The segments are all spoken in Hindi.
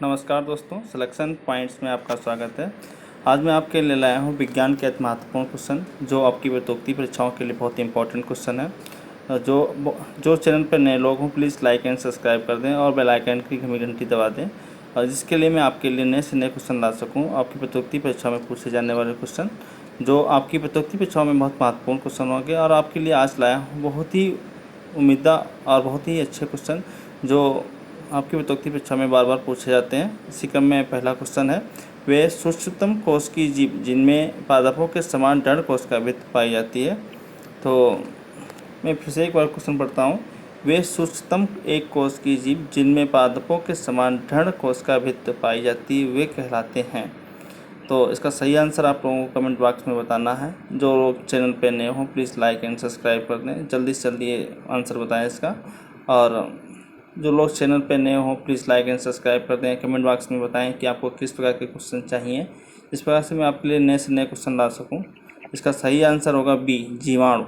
नमस्कार दोस्तों, सिलेक्शन पॉइंट्स में आपका स्वागत है। आज मैं आपके लिए लाया हूँ विज्ञान के अति महत्वपूर्ण क्वेश्चन जो आपकी प्रतियोगिता परीक्षाओं के लिए बहुत ही इंपॉर्टेंट क्वेश्चन है। जो चैनल पर नए लोग हों प्लीज़ लाइक एंड सब्सक्राइब कर दें और बेल आइकन की घंटी दबा दें, और जिसके लिए मैं आपके लिए नए से नए क्वेश्चन ला सकूँ। आपकी प्रतियोगिता परीक्षा में पूछे जाने वाले क्वेश्चन जो आपकी प्रतियोगिता परीक्षाओं में बहुत महत्वपूर्ण क्वेश्चन होंगे, और आपके लिए आज लाया हूँ बहुत ही उम्मीदा और बहुत ही अच्छे क्वेश्चन जो आपकी प्रतियोगिता परीक्षा में बार बार पूछे जाते हैं। इसी क्रम में पहला क्वेश्चन है, वे सूक्ष्मतम कोश की जीव जिनमें पादपों के समान दृढ़ कोशिका भित्ति पाई जाती है। तो मैं फिर से एक बार क्वेश्चन पढ़ता हूँ। वे सूक्ष्मतम एक कोश की जीव जिनमें पादपों के समान दृढ़ कोशिका भित्ति पाई जाती है वे कहलाते हैं। तो इसका सही आंसर आप लोगों को कमेंट बॉक्स में बताना है। जो लोग चैनल पर नए हों प्लीज़ लाइक एंड सब्सक्राइब कर दें, जल्दी से जल्दी ये आंसर बताएं इसका। और जो लोग चैनल पे नए हों प्लीज़ लाइक एंड सब्सक्राइब कर दें। कमेंट बॉक्स में बताएं कि आपको किस प्रकार के क्वेश्चन चाहिए, इस प्रकार से मैं आपके लिए नए से नए क्वेश्चन ला सकूं। इसका सही आंसर होगा बी, जीवाणु।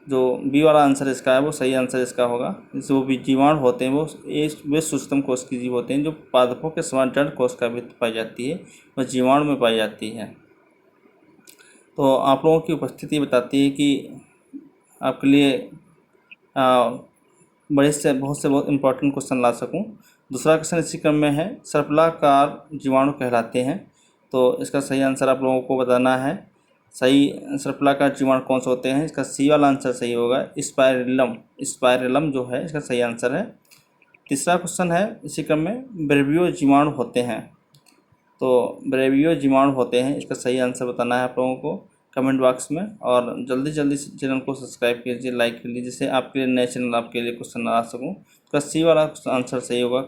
जो बी वाला आंसर इसका है वो सही आंसर इसका होगा। जो भी जीवाणु होते हैं वे सूक्ष्मतम कोश की जीव होते हैं जो पादपों के समान दृढ़ कोशिका भित्ति पाई जाती है, वह जीवाणु में पाई जाती है। तो आप लोगों की उपस्थिति बताती है कि आपके लिए बहुत इंपॉर्टेंट क्वेश्चन ला सकूं। दूसरा क्वेश्चन इसी क्रम में है, सर्पिलाकार जीवाणु कहलाते हैं। तो इसका सही आंसर आप लोगों को बताना है। सही सर्पिलाकार जीवाणु कौन से होते हैं, इसका सी वाला आंसर सही होगा, स्पाइरेलम जो है इसका सही आंसर है। तीसरा क्वेश्चन है इसी क्रम में, ब्रेवियो जीवाणु होते हैं। तो ब्रेवियो जीवाणु होते हैं, इसका सही आंसर बताना है आप लोगों को कमेंट बॉक्स में। और जल्दी जल्दी चैनल को सब्सक्राइब कीजिए, लाइक कीजिए, जिससे आपके लिए नए चैनल आपके लिए क्वेश्चन ला सकूँ। इसका सी वाला आंसर सही होगा,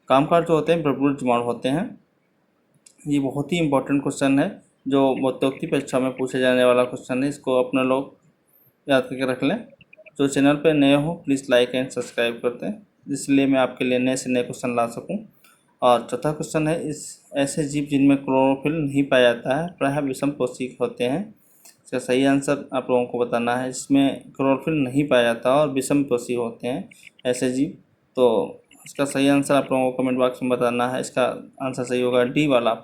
कामकार जो होते हैं ब्रेवियो जीवाणु होते हैं। ये बहुत ही इंपॉर्टेंट क्वेश्चन है जो प्रतियोगिता परीक्षा में पूछे जाने वाला क्वेश्चन है। इसको अपने लोग याद करके रख लें। जो चैनल पर नए हो प्लीज़ लाइक एंड सब्सक्राइब करते हैं, इसलिए मैं आपके लिए नए से नए क्वेश्चन ला सकूँ। और चौथा क्वेश्चन है, इस ऐसे जीव जिनमें क्लोरोफिल नहीं पाया जाता है प्रायः विषमपोषी होते हैं। इसका सही आंसर आप लोगों को बताना है। इसमें क्लोरोफिल नहीं पाया जाता और विषमपोषी होते हैं ऐसे जीव। तो इसका सही आंसर आप लोगों को कमेंट बॉक्स में बताना है। इसका आंसर सही होगा डी वाला,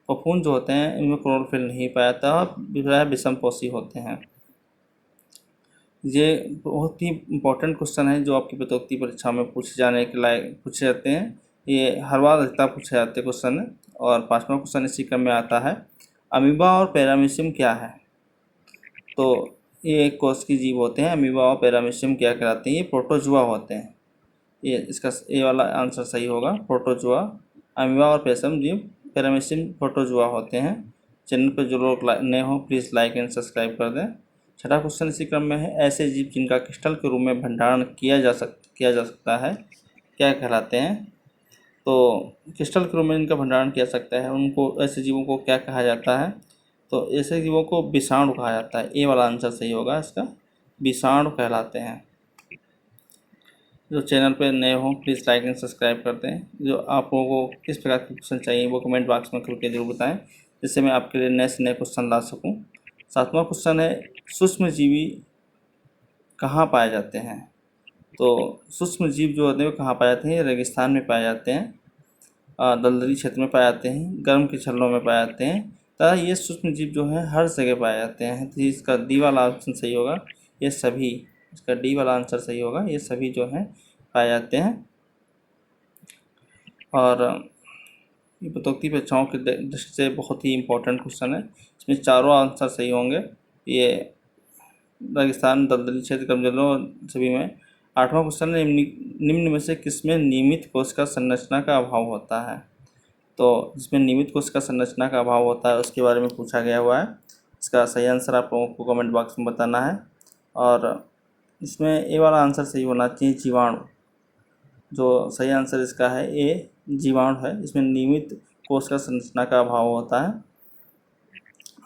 फफूंद जो होते हैं इनमें क्लोरोफिल नहीं पाया जाता और प्रायः विषमपोषी होते हैं। ये बहुत ही इंपॉर्टेंट क्वेश्चन है जो आपकी प्रतियोगिता परीक्षा में पूछे जाते हैं। ये हर बार अधिकता पूछे जाते क्वेश्चन है। और पांचवा क्वेश्चन इसी क्रम में आता है, अमीबा और पैरामीशियम क्या है। तो ये एक कोश की जीव होते हैं। अमीबा और पैरामीशियम क्या कहलाते हैं, ये प्रोटोजुआ होते हैं। ये इसका ए वाला आंसर सही होगा, प्रोटोजुआ। अमीबा और पैरामीशियम प्रोटोजुआ होते हैं। चैनल पर जो लोग नए हों प्लीज़ लाइक एंड सब्सक्राइब कर दें। छठा क्वेश्चन इसी क्रम में है, ऐसे जीव जिनका क्रिस्टल के रूप में भंडारण किया जा सकता है क्या कहलाते हैं। तो क्रिस्टल के रूप में इनका भंडारण किया सकता है उनको, ऐसे जीवों को क्या कहा जाता है। तो ऐसे जीवों को विषाणु कहा जाता है। ए वाला आंसर सही होगा इसका, विषाणु कहलाते हैं। जो चैनल पर नए हों प्लीज़ लाइक एंड सब्सक्राइब करते हैं। जो आप लोगों को किस प्रकार के क्वेश्चन चाहिए वो कमेंट बॉक्स में करके जरूर बताएं, जिससे मैं आपके लिए नए से नए क्वेश्चन ला सकूं। सातवां क्वेश्चन है, सूक्ष्म जीवी कहाँ पाए जाते हैं। तो सूक्ष्म जीव जो होते हैं वो कहाँ पाए जाते हैं, रेगिस्तान में पाए जाते हैं, दलदली क्षेत्र में पाए जाते हैं, गर्म के छल्लों में पाए जाते हैं। तथा ये सूक्ष्म जीव जो है हर जगह पाए जाते हैं। तो इसका डी वाला ऑप्शन सही होगा, ये सभी। इसका डी वाला आंसर सही होगा, ये सभी जो हैं पाए जाते हैं। और ये प्रतियोगिता परीक्षाओं की दृष्टि से बहुत ही इंपॉर्टेंट क्वेश्चन है। इसमें चारों आंसर सही होंगे। ये रेगिस्तान, दलदली क्षेत्र, गर्म जलों सभी में। आठवां क्वेश्चन है, निम्न में से किसमें नियमित कोशिका संरचना का अभाव होता है। तो जिसमें नियमित कोशिका संरचना का अभाव होता है उसके बारे में पूछा गया हुआ है। इसका सही आंसर आप लोगों को कमेंट बॉक्स में बताना है। और इसमें ए वाला आंसर सही होना चाहिए, जीवाणु। जो सही आंसर इसका है ए, जीवाणु है। इसमें नियमित कोशिका संरचना का अभाव होता है।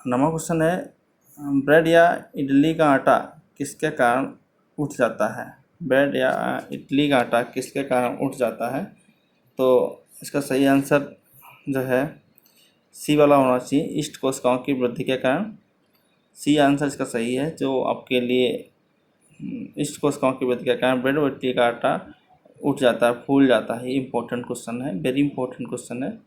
नवा क्वेश्चन है, ब्रेड या इडली का आटा किसके कारण उठ जाता है। ब्रेड या इडली का आटा किसके कारण उठ जाता है। तो इसका सही आंसर जो है सी वाला होना चाहिए, ईस्ट कोशिकाओं की वृद्धि के कारण। सी आंसर इसका सही है, जो आपके लिए ईस्ट कोशिकाओं की वृद्धि के कारण ब्रेड और इडली का आटा उठ जाता है, फूल जाता है। ये इंपॉर्टेंट क्वेश्चन है, वेरी इंपॉर्टेंट क्वेश्चन है।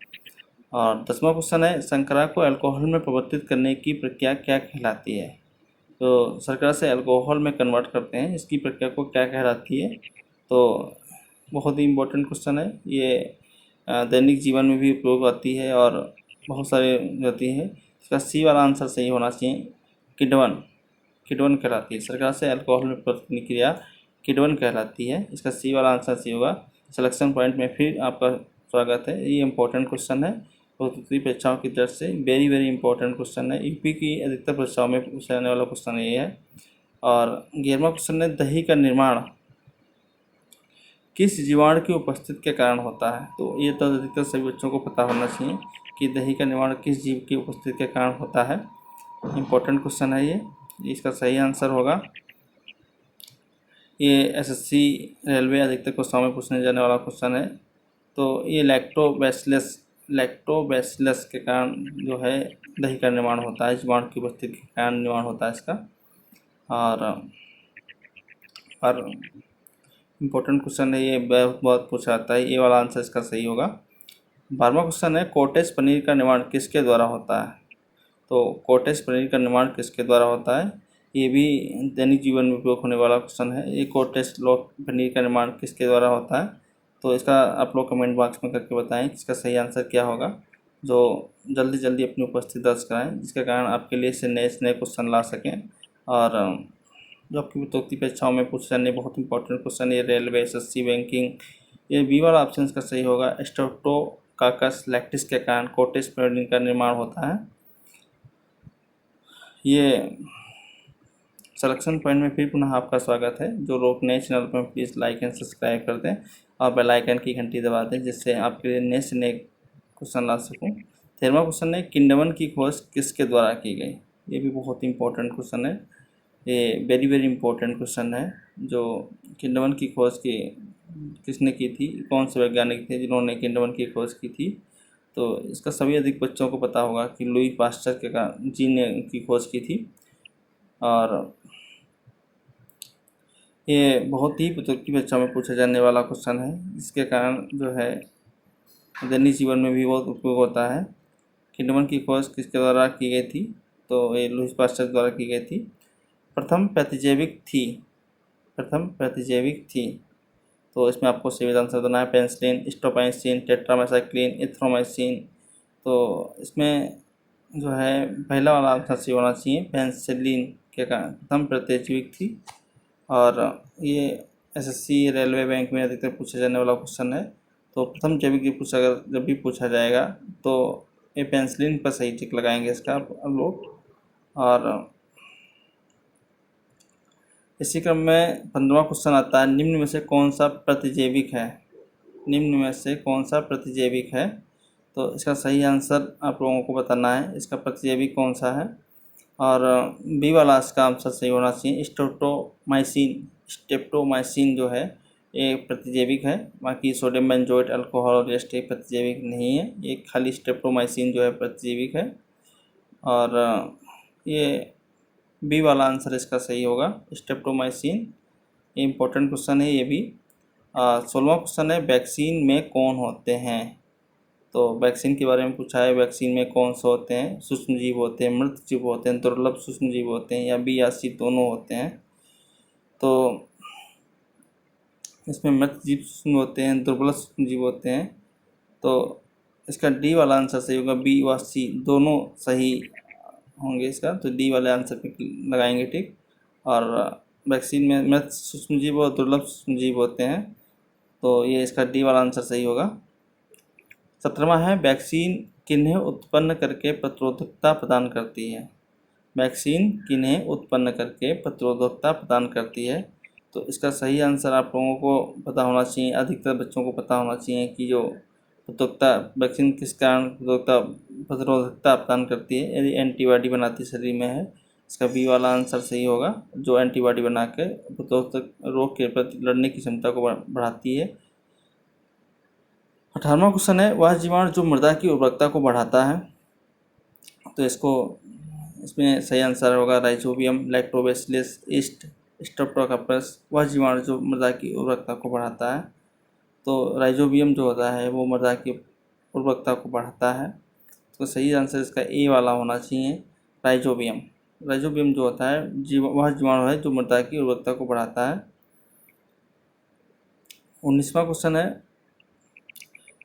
और 10वां क्वेश्चन है, शर्करा को अल्कोहल में परिवर्तित करने की प्रक्रिया क्या कहलाती है? तो शर्करा से अल्कोहल में कन्वर्ट करते हैं, इसकी प्रक्रिया को क्या कहलाती है? तो बहुत ही इम्पोर्टेंट क्वेश्चन है ये। दैनिक जीवन में भी उपयोग आती है और बहुत सारे होती है। इसका सी वाला आंसर सही होना चाहिए, किण्वन। किण्वन कहलाती है, शर्करा से अल्कोहल में परिवर्तन की क्रिया किण्वन कहलाती है। इसका सी वाला आंसर सही होगा। सिलेक्शन पॉइंट में फिर आपका स्वागत है। ये इंपॉर्टेंट क्वेश्चन है, उत्तरी परीक्षाओं की तरफ से वेरी वेरी इंपॉर्टेंट क्वेश्चन है। यूपी की अधिकतर परीक्षाओं में पूछा जाने वाला क्वेश्चन ये है। और 11वां क्वेश्चन है, दही का निर्माण किस जीवाणु की उपस्थिति के कारण होता है? तो ये तो अधिकतर सभी बच्चों को पता होना चाहिए कि दही का निर्माण किस जीव की उपस्थिति के कारण होता है। इम्पोर्टेंट क्वेश्चन है ये। इसका सही आंसर होगा, ये एसएससी रेलवे अधिकतर क्वेश्चन में पूछने जाने वाला क्वेश्चन है। तो ये लैक्टोबैसिलस के कारण जो है दही का निर्माण होता है, जीवाणु की उपस्थिति के कारण निर्माण होता है इसका। और इम्पोर्टेंट क्वेश्चन है ये, बहुत पूछा जाता है। ये वाला आंसर इसका सही होगा। 12वां क्वेश्चन है, कॉटेज पनीर का निर्माण किसके द्वारा होता है? तो कॉटेज पनीर का निर्माण किसके द्वारा होता है? ये भी दैनिक जीवन में उपयोग होने वाला क्वेश्चन है। ये कॉटेज पनीर का निर्माण किसके द्वारा होता है? तो इसका आप लोग कमेंट बॉक्स में करके बताएं इसका सही आंसर क्या होगा। जो जल्दी जल्दी अपनी उपस्थिति दर्ज कराएं, जिसके कारण आपके लिए से नए क्वेश्चन ला सकें। और जो आपकी प्रतियोगिता परीक्षाओं में पूछे जाने बहुत इंपॉर्टेंट क्वेश्चन, ये रेलवे, एसएससी, बैंकिंग, ये बी वाला ऑप्शन का सही होगा। स्ट्रेप्टोकाकस लैक्टिस के कारण कॉटेज पनीर का निर्माण होता है। ये सिलेक्शन पॉइंट में फिर पुनः आपका स्वागत है। जो लोग नए चैनल पर प्लीज़ लाइक एंड सब्सक्राइब कर दें और बेल आइकन की घंटी दबा दें, जिससे आपके लिए नए से नए क्वेश्चन ला सकूं। 13वां क्वेश्चन है, किण्वन की खोज किसके द्वारा की गई? ये भी बहुत इंपॉर्टेंट क्वेश्चन है। ये वेरी वेरी इंपॉर्टेंट क्वेश्चन है। जो किण्वन की खोज किसने की थी? कौन से वैज्ञानिक थे जिन्होंने किण्वन की खोज की थी? तो इसका सभी अधिक बच्चों को पता होगा कि लुई पास्चर जी ने की खोज की थी। और ये बहुत ही प्रतियोगिता परीक्षा में पूछा जाने वाला क्वेश्चन है, जिसके कारण जो है दैनिक जीवन में भी बहुत उपयोग होता है। किण्वन की खोज किसके द्वारा की गई थी? तो ये लुई पास्चर द्वारा की गई थी। प्रथम प्रतिजैविक थी। तो इसमें आपको सही आंसर देना है, पेनिसिलिन, स्ट्रोमाइसिन, टेट्रामेसाइक्लिन, एथ्रोमाइसिन। तो इसमें जो है पहला वाला आंसर सही होना चाहिए, पेनिसिलिन के कारण प्रथम प्रतिजैविक थी। और ये एसएससी, रेलवे, बैंक में अधिकतर पूछा जाने वाला क्वेश्चन है। तो प्रथम जैविक जब भी पूछा जाएगा तो ये पेनिसिलिन पर सही टिक लगाएंगे इसका आप लोग। और इसी क्रम में 15वां क्वेश्चन आता है, निम्न में से कौन सा प्रतिजैविक है? निम्न में से कौन सा प्रतिजैविक है? तो इसका सही आंसर आप लोगों को बताना है, इसका प्रतिजैविक कौन सा है। और बी वाला इसका आंसर सही होना चाहिए, स्ट्रेप्टोमाइसिन जो है ये प्रतिजैविक है। बाकी सोडियम बेंजोएट, अल्कोहल और रेस्ट ये प्रतिजैविक नहीं है, ये खाली स्ट्रेप्टोमाइसिन जो है प्रतिजैविक है। और ये बी वाला आंसर इसका सही होगा, स्ट्रेप्टोमाइसिन। ये इंपॉर्टेंट क्वेश्चन है ये भी। 16वां क्वेश्चन है, वैक्सीन में कौन होते हैं? तो वैक्सीन के बारे में पूछा है, वैक्सीन में कौन से होते हैं? सूक्ष्म जीव होते हैं, मृत जीव होते हैं, दुर्लभ सूक्ष्म जीव होते हैं, या बी या सी दोनों होते हैं? तो इसमें मृत जीव सूक्ष्म होते हैं, दुर्लभ सूक्ष्म जीव होते हैं। तो इसका डी वाला आंसर सही होगा, बी व सी दोनों सही होंगे इसका। तो डी वाले आंसर पे लगाएंगे टिक। और वैक्सीन में मृत सूक्ष्म जीव और दुर्लभ सूक्ष्म जीव होते हैं, तो ये इसका डी वाला आंसर सही होगा। 17वां है, वैक्सीन किन्हें उत्पन्न करके प्रतिरोधकता प्रदान करती है? वैक्सीन किन्हें उत्पन्न करके प्रतिरोधकता प्रदान करती है? तो इसका सही आंसर आप लोगों को पता होना चाहिए, अधिकतर बच्चों को पता होना चाहिए कि जो प्रतिरोधकता वैक्सीन किस कारण प्रतिरोधकता प्रदान करती है? यदि एंटीबॉडी बनाती शरीर में है, इसका बी वाला आंसर सही होगा, जो एंटीबॉडी बना के प्रतिरोधक रोग के प्रति लड़ने की क्षमता को बढ़ाती है। 18वां क्वेश्चन है, वह जीवाणु जो मृदा की उर्वरकता को बढ़ाता है? तो इसमें सही आंसर होगा राइजोबियम, लैक्टोबैसिलस, ईस्ट, स्ट्रेप्टोकाकस। वह जीवाणु जो मृदा की उर्वरकता को बढ़ाता है। तो राइजोबियम जो होता है वो मृदा की उर्वरकता को बढ़ाता है। तो सही आंसर इसका ए वाला होना चाहिए, राइजोबियम। राइजोबियम जो होता है वह जीवाणु है जो मृदा की उर्वरकता को बढ़ाता है। 19वां क्वेश्चन है,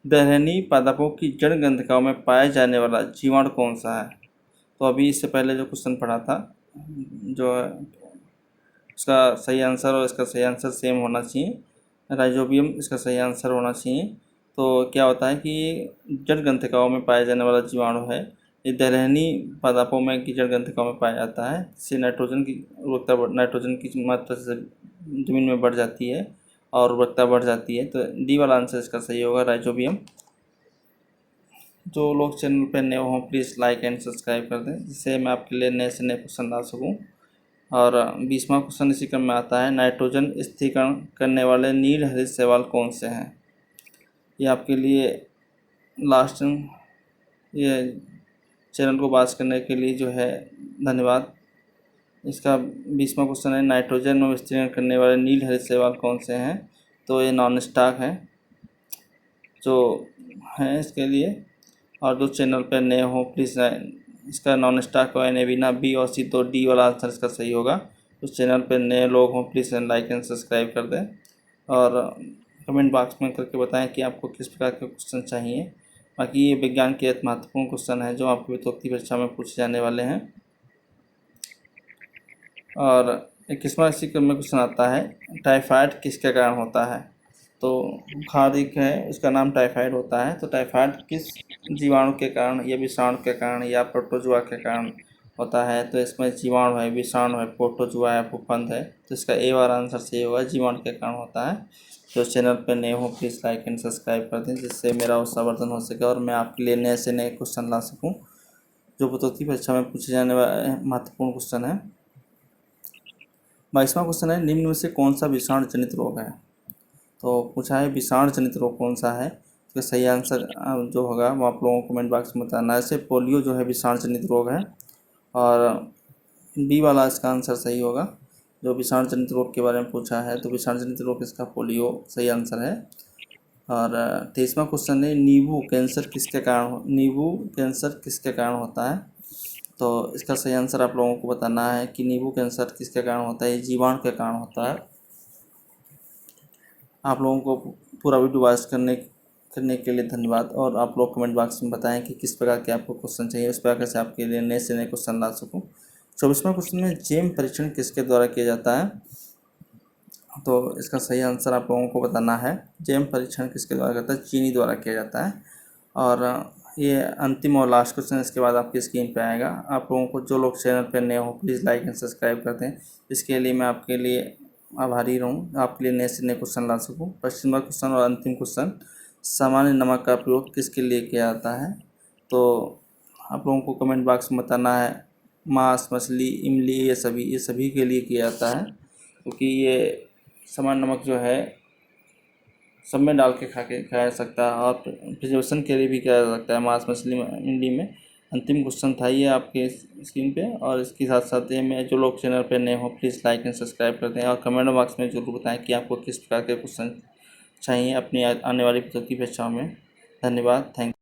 दलहनी पादपों की जड़ ग्रंथिकाओं में पाया जाने वाला जीवाणु कौन सा है? तो अभी इससे पहले जो क्वेश्चन पढ़ा था, जो है इसका सही आंसर और इसका सही आंसर सेम होना चाहिए, राइजोबियम इसका सही आंसर होना चाहिए। तो क्या होता है कि जड़ ग्रंथिकाओं में पाया जाने वाला जीवाणु है, ये दलहनी पादपों में की जड़ ग्रंथिकाओं में पाया जाता है। इससे नाइट्रोजन की उर्वरकता, नाइट्रोजन की मात्रा से ज़मीन में बढ़ जाती है और उर्वरकता बढ़ जाती है। तो डी वाला आंसर इसका सही होगा, राइजोबियम। जो लोग चैनल पर नए हों प्लीज़ लाइक एंड सब्सक्राइब कर दें, जिससे मैं आपके लिए नए से नए क्वेश्चन ला सकूं। और 20वां क्वेश्चन इसी क्रम में आता है, नाइट्रोजन स्थिरीकरण करने वाले नील हरित शैवाल कौन से हैं? ये आपके लिए लास्ट, ये चैनल को वॉच करने के लिए जो है धन्यवाद। इसका 20वां क्वेश्चन है, नाइट्रोजन में स्थिरीकरण करने वाले नील हरित शैवाल कौन से हैं? तो ये नॉन स्टॉक है जो हैं इसके लिए। और जो चैनल पर नए हो प्लीज़ इसका नॉन स्टॉक हो ना बी और सी, तो डी वाला आंसर इसका सही होगा। तो चैनल पर नए लोग हों प्लीज़ लाइक एंड सब्सक्राइब कर दें और कमेंट बॉक्स में करके बताएं कि आपको किस प्रकार के क्वेश्चन चाहिए। बाकी ये विज्ञान के एक महत्वपूर्ण क्वेश्चन है जो आपकी वित्तीय परीक्षा में पूछे जाने वाले हैं। और 21वां इसी क्रम में क्वेश्चन आता है, टाइफाइड किसके कारण होता है? तो बुखार एक है, उसका नाम टाइफाइड होता है। तो टाइफाइड किस जीवाणु के कारण या विषाणु के कारण या प्रोटोजुआ के कारण होता है? तो इसमें जीवाणु है, विषाणु है, प्रोटोजुआ है, फफूंद है। तो इसका ए वाला आंसर सही होगा, जीवाणु के कारण होता है। जो चैनल पर नए हो प्लीज़ लाइक एंड सब्सक्राइब कर दें, जिससे मेरा उत्साहवर्धन हो सके और मैं आपके लिए नए से नए क्वेश्चन ला सकूँ जो वित्तीय परीक्षा में पूछे जाने वाले महत्वपूर्ण क्वेश्चन है। 22वां क्वेश्चन है, निम्न में से कौन सा विषाणु जनित रोग है? तो पूछा है विषाणु जनित रोग कौन सा है? तो सही आंसर जो होगा वो आप लोगों को कमेंट बॉक्स में बताना है। जैसे पोलियो जो है विषाणु जनित रोग है और बी वाला इसका आंसर सही होगा। जो विषाणु जनित रोग के बारे में पूछा है तो विषाणु जनित रोग इसका पोलियो सही आंसर है। और 23वां क्वेश्चन है, नींबू कैंसर किसके कारण होता है? तो इसका सही आंसर आप लोगों को बताना है कि नींबू कैंसर किसके कारण होता है। ये जीवाणु के कारण होता है। आप लोगों को पूरा वीडियो वॉच करने के लिए धन्यवाद और आप लोग कमेंट बॉक्स में बताएं कि किस प्रकार के आपको क्वेश्चन चाहिए, उस प्रकार से आपके लिए नए से नए क्वेश्चन ला सकूं। 24वां क्वेश्चन में जेम परीक्षण किसके द्वारा किया जाता है? तो इसका सही आंसर आप लोगों को बताना है। जेम परीक्षण किसके द्वारा करता है? चीनी द्वारा किया जाता है। और ये अंतिम और लास्ट क्वेश्चन इसके बाद आपकी स्क्रीन पे आएगा। आप लोगों को जो लोग चैनल पर नए हो प्लीज़ लाइक एंड सब्सक्राइब कर दें, इसके लिए मैं आपके लिए आभारी रहूँ, आपके लिए नए से नए क्वेश्चन ला सकूँ। 25वां क्वेश्चन और अंतिम क्वेश्चन, सामान्य नमक का प्रयोग किसके लिए किया जाता है? तो आप लोगों को कमेंट बॉक्स में बताना है। मांस, मछली, इमली, ये सभी के लिए किया जाता है, क्योंकि ये सामान्य नमक जो है सब में डाल के खाया जा सकता है और प्रिजर्वेशन के लिए भी किया जा सकता है, मांस, मछली, इमली में। अंतिम क्वेश्चन था ये आपके स्क्रीन पे। और इसके साथ साथ ये में जो लोग चैनल पे नए हो प्लीज़ लाइक एंड सब्सक्राइब कर दें और कमेंट बॉक्स में ज़रूर बताएं कि आपको किस प्रकार के क्वेश्चन चाहिए अपनी आने वाली प्रतियोगी परीक्षाओं में। धन्यवाद, थैंक